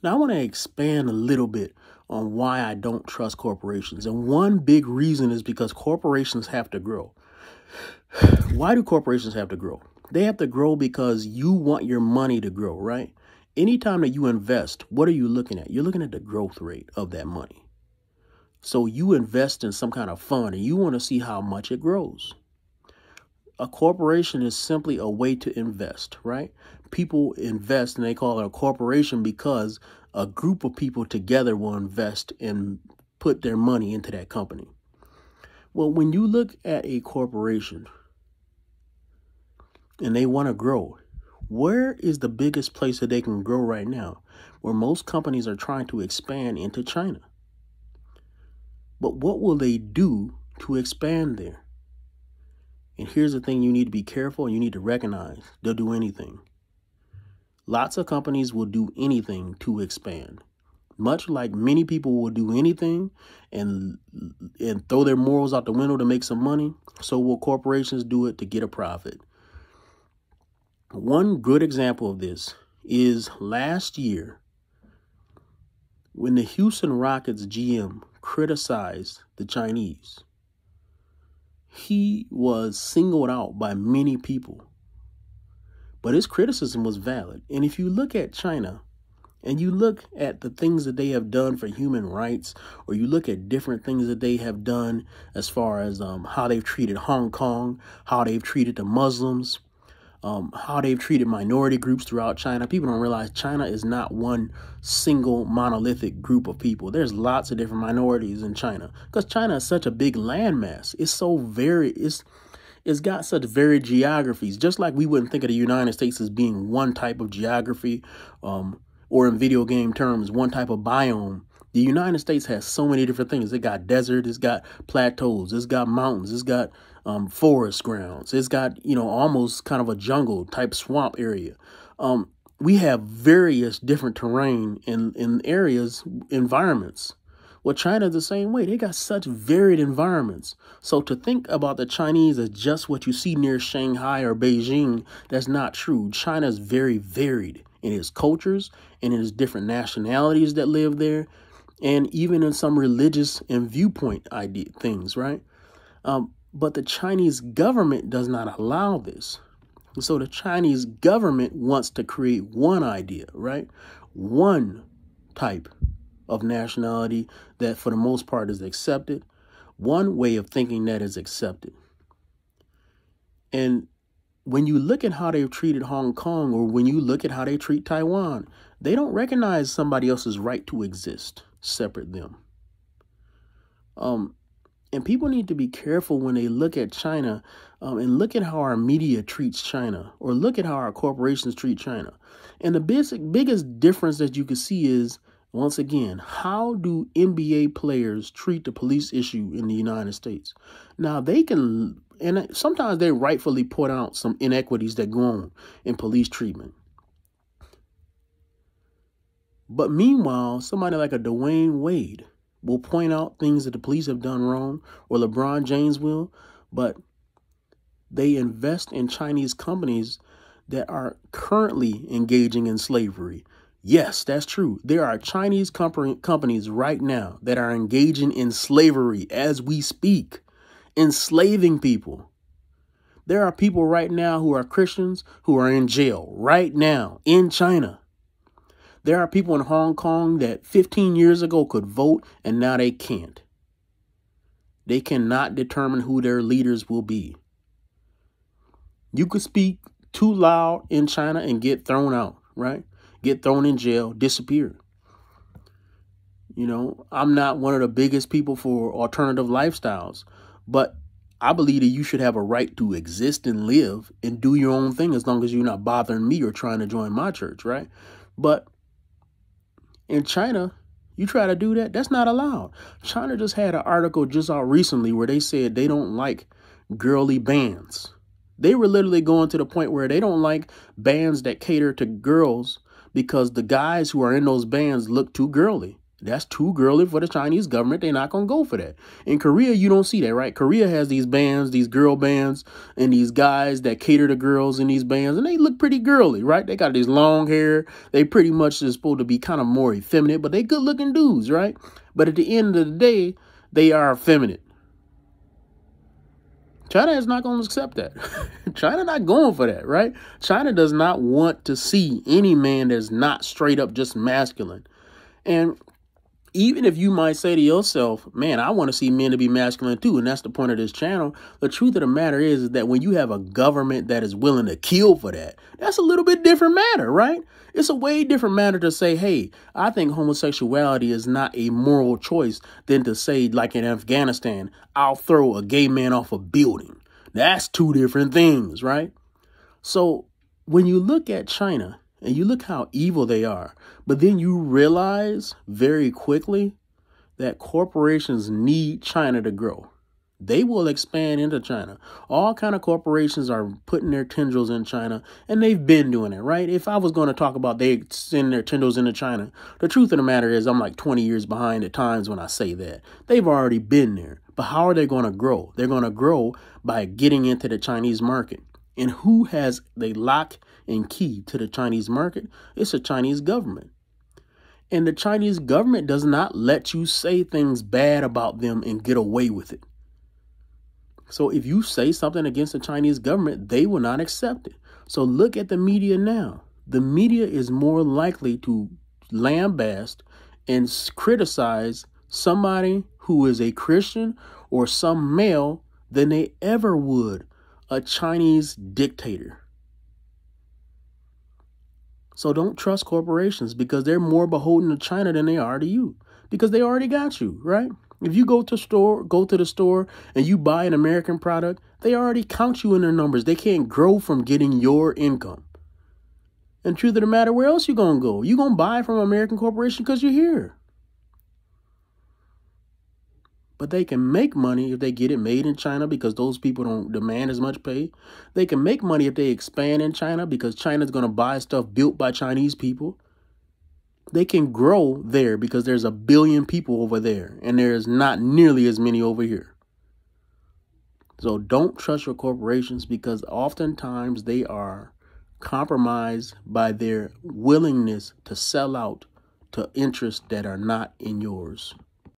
Now, I want to expand a little bit on why I don't trust corporations. And one big reason is because corporations have to grow. Why do corporations have to grow? They have to grow because you want your money to grow, right? Anytime that you invest, what are you looking at? You're looking at the growth rate of that money. So you invest in some kind of fund and you want to see how much it grows. A corporation is simply a way to invest, right? People invest and they call it a corporation because a group of people together will invest and put their money into that company. Well, when you look at a corporation and they want to grow, where is the biggest place that they can grow right now? Where most companies are trying to expand into China. But what will they do to expand there? And here's the thing you need to be careful and you need to recognize. They'll do anything. Lots of companies will do anything to expand. Much like many people will do anything and throw their morals out the window to make some money, so will corporations do it to get a profit. One good example of this is last year when the Houston Rockets GM criticized the Chinese. He was singled out by many people, but his criticism was valid. And if you look at China and you look at the things that they have done for human rights, or you look at different things that they have done as far as how they've treated Hong Kong, how they've treated the Muslims, how they've treated minority groups throughout China. People don't realize China is not one single monolithic group of people. There's lots of different minorities in China because China is such a big landmass. It's so it's got such varied geographies, just like we wouldn't think of the United States as being one type of geography, or in video game terms, one type of biome. The United States has so many different things. It got desert, it's got plateaus, it's got mountains, it's got forest grounds, it's got, almost kind of a jungle type swamp area. We have various different terrain in areas, environments. Well, China's the same way. They got such varied environments. So to think about the Chinese as just what you see near Shanghai or Beijing, that's not true. China is very varied in its cultures and in its different nationalities that live there, and even in some religious and viewpoint things, right? But the Chinese government does not allow this. So the Chinese government wants to create one idea, right? One type of nationality that for the most part is accepted. One way of thinking that is accepted. And when you look at how they've treated Hong Kong, or when you look at how they treat Taiwan, they don't recognize somebody else's right to exist, separate them. And people need to be careful when they look at China and look at how our media treats China, or look at how our corporations treat China. And the biggest difference that you can see is, once again, how do NBA players treat the police issue in the United States? Now, they can, and sometimes they rightfully point out some inequities that go on in police treatment. But meanwhile, somebody like a Dwayne Wade will point out things that the police have done wrong, or LeBron James will, but they invest in Chinese companies that are currently engaging in slavery. Yes, that's true. There are Chinese companies right now that are engaging in slavery as we speak, enslaving people. There are people right now who are Christians who are in jail right now in China. There are people in Hong Kong that 15 years ago could vote and now they can't. They cannot determine who their leaders will be. You could speak too loud in China and get thrown out, right? Get thrown in jail, disappear. I'm not one of the biggest people for alternative lifestyles, but I believe that you should have a right to exist and live and do your own thing as long as you're not bothering me or trying to join my church, right? But in China, you try to do that, that's not allowed. China just had an article just out recently where they said they don't like girly bands. They were literally going to the point where they don't like bands that cater to girls because the guys who are in those bands look too girly. That's too girly for the Chinese government. They're not going to go for that. In Korea, you don't see that, right? Korea has these bands, these girl bands, and these guys that cater to girls in these bands, and they look pretty girly, right? They got this long hair. They pretty much is supposed to be kind of more effeminate, but they good looking dudes, right? But at the end of the day, they are effeminate. China is not going to accept that. China not going for that, right? China does not want to see any man that's not straight up just masculine. And even if you might say to yourself, man, I want to see men to be masculine too, and that's the point of this channel, the truth of the matter is that when you have a government that is willing to kill for that, that's a little bit different matter, right? It's a way different matter to say, hey, I think homosexuality is not a moral choice than to say, like in Afghanistan, I'll throw a gay man off a building. That's two different things, right? So when you look at China, and you look how evil they are, but then you realize very quickly that corporations need China to grow. They will expand into China. All kind of corporations are putting their tendrils in China, and they've been doing it, right? If I was going to talk about they send their tendrils into China, the truth of the matter is I'm like 20 years behind at times when I say that. They've already been there. But how are they going to grow? They're going to grow by getting into the Chinese market. And who has the lock and key to the Chinese market? It's the Chinese government. And the Chinese government does not let you say things bad about them and get away with it. So if you say something against the Chinese government, they will not accept it. So look at the media now. The media is more likely to lambaste and criticize somebody who is a Christian or some male than they ever would a Chinese dictator. So don't trust corporations because they're more beholden to China than they are to you because they already got you, right? If you go to the store and you buy an American product, they already count you in their numbers. They can't grow from getting your income. And truth of the matter, where else you going to go? You going to buy from an American corporation because you're here. But they can make money if they get it made in China because those people don't demand as much pay. They can make money if they expand in China because China's going to buy stuff built by Chinese people. They can grow there because there's 1 billion people over there and there's not nearly as many over here. So don't trust your corporations because oftentimes they are compromised by their willingness to sell out to interests that are not in yours.